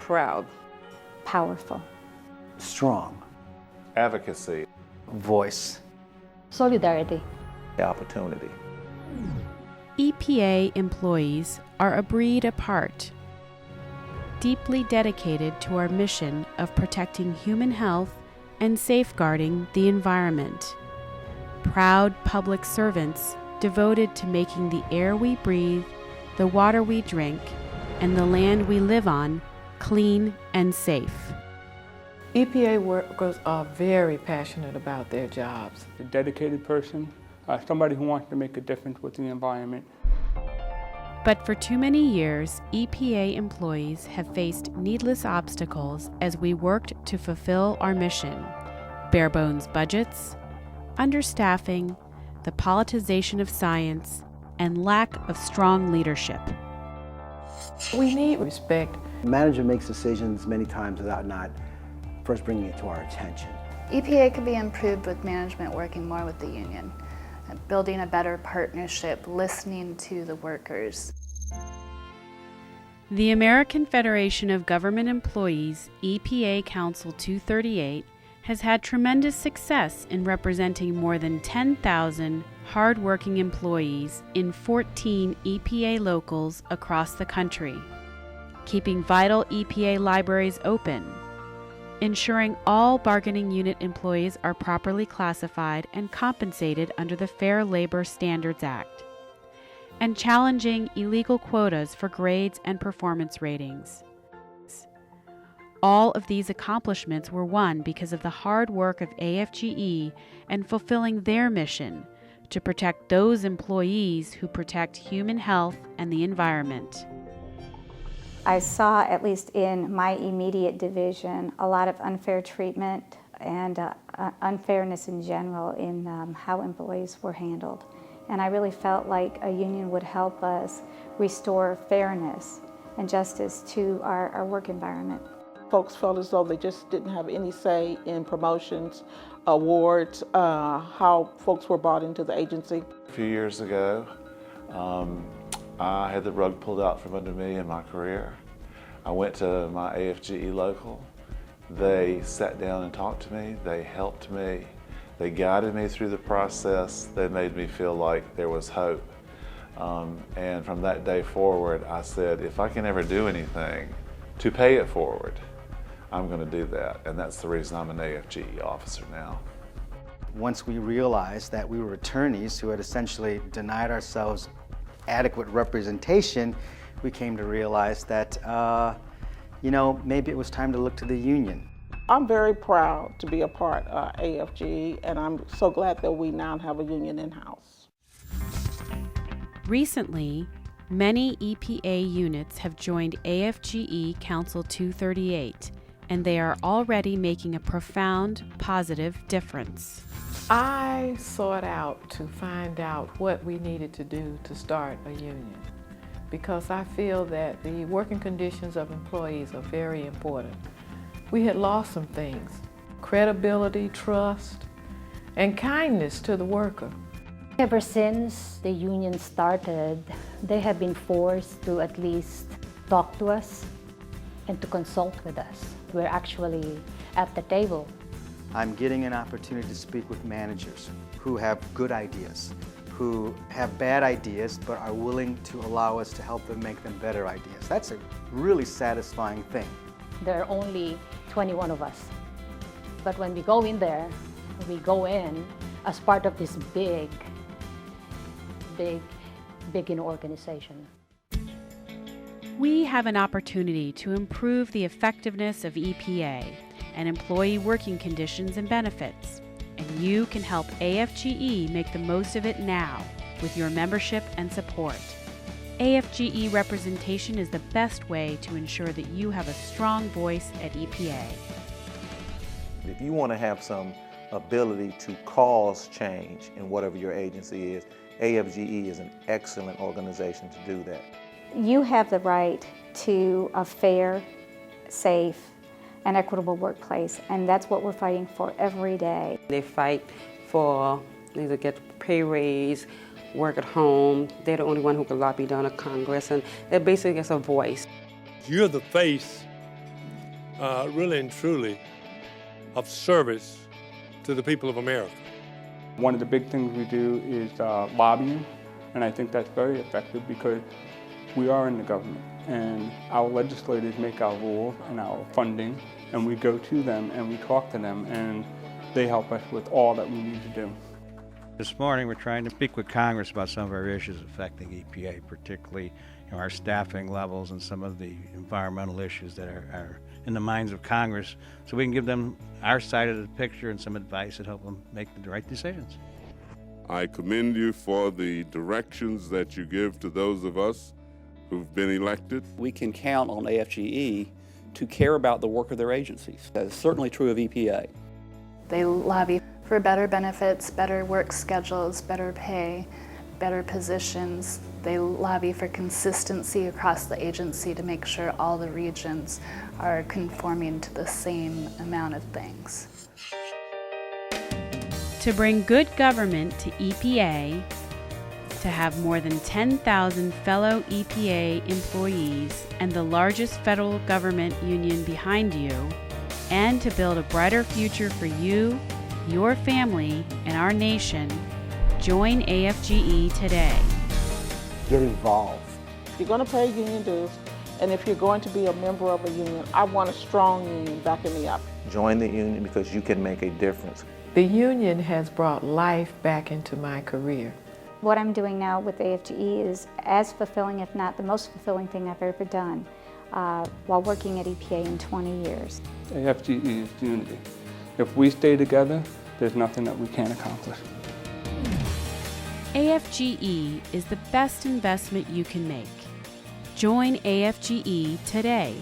Proud. Powerful. Strong. Advocacy. Voice. Solidarity. Opportunity. EPA employees are a breed apart, deeply dedicated to our mission of protecting human health and safeguarding the environment. Proud public servants devoted to making the air we breathe, the water we drink, and the land we live on clean and safe. EPA workers are very passionate about their jobs. A dedicated person, somebody who wants to make a difference with the environment. But for too many years, EPA employees have faced needless obstacles as we worked to fulfill our mission. Bare-bones budgets, understaffing, the politicization of science, and lack of strong leadership. We need respect. The manager makes decisions many times without not first bringing it to our attention. EPA could be improved with management working more with the union, building a better partnership, listening to the workers. The American Federation of Government Employees, EPA Council 238, has had tremendous success in representing more than 10,000 hard-working employees in 14 EPA locals across the country, keeping vital EPA libraries open, ensuring all bargaining unit employees are properly classified and compensated under the Fair Labor Standards Act, and challenging illegal quotas for grades and performance ratings. All of these accomplishments were won because of the hard work of AFGE and fulfilling their mission to protect those employees who protect human health and the environment. I saw, at least in my immediate division, a lot of unfair treatment and unfairness in general in how employees were handled. And I really felt like a union would help us restore fairness and justice to our work environment. Folks felt as though they just didn't have any say in promotions, awards, how folks were brought into the agency. A few years ago, I had the rug pulled out from under me in my career. I went to my AFGE local. They sat down and talked to me. They helped me. They guided me through the process. They made me feel like there was hope. And from that day forward, I said, if I can ever do anything to pay it forward, I'm going to do that. And that's the reason I'm an AFGE officer now. Once we realized that we were attorneys who had essentially denied ourselves adequate representation, we came to realize that, maybe it was time to look to the union. I'm very proud to be a part of AFGE, and I'm so glad that we now have a union in-house. Recently, many EPA units have joined AFGE Council 238, and they are already making a profound, positive difference. I sought out to find out what we needed to do to start a union, because I feel that the working conditions of employees are very important. We had lost some things: credibility, trust, and kindness to the worker. Ever since the union started, they have been forced to at least talk to us and to consult with us. We're actually at the table. I'm getting an opportunity to speak with managers who have good ideas, who have bad ideas but are willing to allow us to help them make them better ideas. That's a really satisfying thing. There are only 21 of us. But when we go in there, we go in as part of this big organization. We have an opportunity to improve the effectiveness of EPA and employee working conditions and benefits, and you can help AFGE make the most of it now with your membership and support. AFGE representation is the best way to ensure that you have a strong voice at EPA. If you want to have some ability to cause change in whatever your agency is, AFGE is an excellent organization to do that. You have the right to a fair, safe, and equitable workplace, and that's what we're fighting for every day. They fight for either get pay raise, work at home. They're the only one who can lobby down to Congress, and it basically gets a voice. You're the face really and truly of service to the people of America. One of the big things we do is lobbying, and I think that's very effective because we are in the government and our legislators make our rules and our funding, and we go to them and we talk to them and they help us with all that we need to do. This morning we're trying to speak with Congress about some of our issues affecting EPA, particularly our staffing levels and some of the environmental issues that are in the minds of Congress, so we can give them our side of the picture and some advice that help them make the right decisions. I commend you for the directions that you give to those of us who've been elected. We can count on AFGE to care about the work of their agencies. That is certainly true of EPA. They lobby for better benefits, better work schedules, better pay, better positions. They lobby for consistency across the agency to make sure all the regions are conforming to the same amount of things. To bring good government to EPA, to have more than 10,000 fellow EPA employees and the largest federal government union behind you, and to build a brighter future for you, your family, and our nation, join AFGE today. Get involved. You're going to pay union dues, and if you're going to be a member of a union, I want a strong union backing me up. Join the union because you can make a difference. The union has brought life back into my career. What I'm doing now with AFGE is as fulfilling, if not the most fulfilling thing I've ever done while working at EPA in 20 years. AFGE is unity. If we stay together, there's nothing that we can't accomplish. AFGE is the best investment you can make. Join AFGE today.